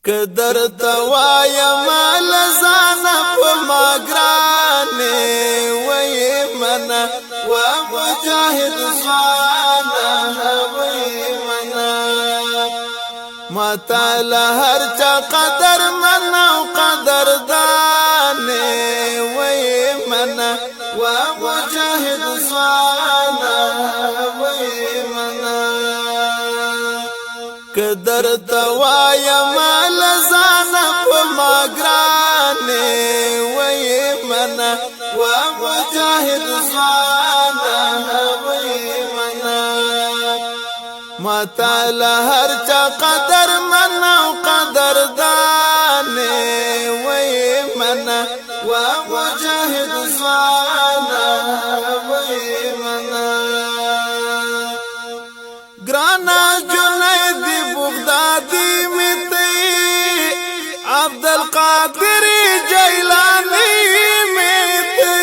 قدر توایا مال زانا پا مگرانے وی منا و مجاہد زوانا وی منا ما تالا ہر چا قدر منا و قدر دانے وی منا و مجاہد زوانا وی منا قدر توایا مال زانا پا مگرانے وی منا و مجاہد زوانا وی منا ما تالا ہر چا قدر منا و قدر دانے وی منا و مجاہد زوانا وی منا گرانا بغدادی میتی عبدالقادر جیلانی میتی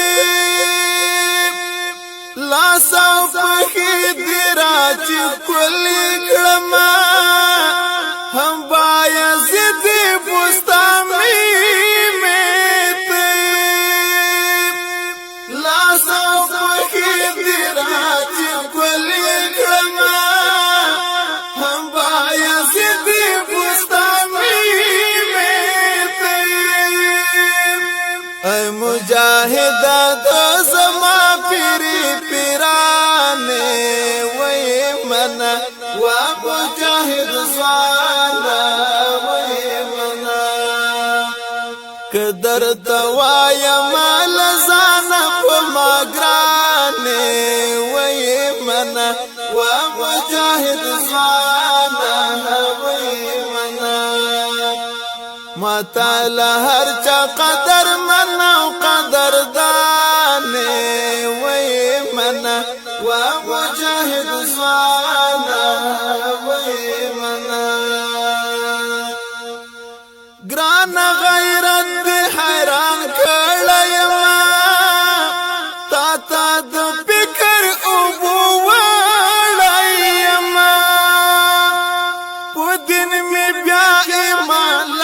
لاسا پخی دیرا چی کلی کرما ہم بایزید بستامی میتی لاسا پخی دیرا چی کلی کرما مجاہد دو زما پیری پیرانے وی منا و مجاہد زوانا وی منا قدر توایا مال زانا پا مگرانے وی منا و مجاہد زوانا وی منا ما تالا ہر چا قدر منا و قدر دانے وی منا و مجاہد زوانا وی منا گرانا غیرت دی حیران کڑیما تا تا دو پکر ابو وڑیما پو دن میں بیا ایمان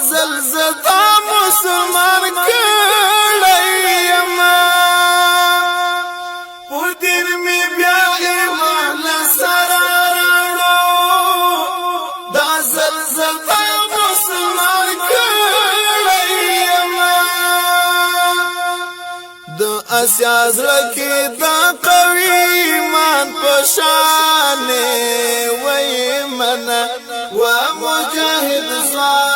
زلزلتا مسلمان کڑیما پو دن میں بیا ایمان سرارانو دا زلزلتا مسلمان کڑیما دو اسیاز لکی دا قوی ایمان پشانے وی منا و مجاہد زوان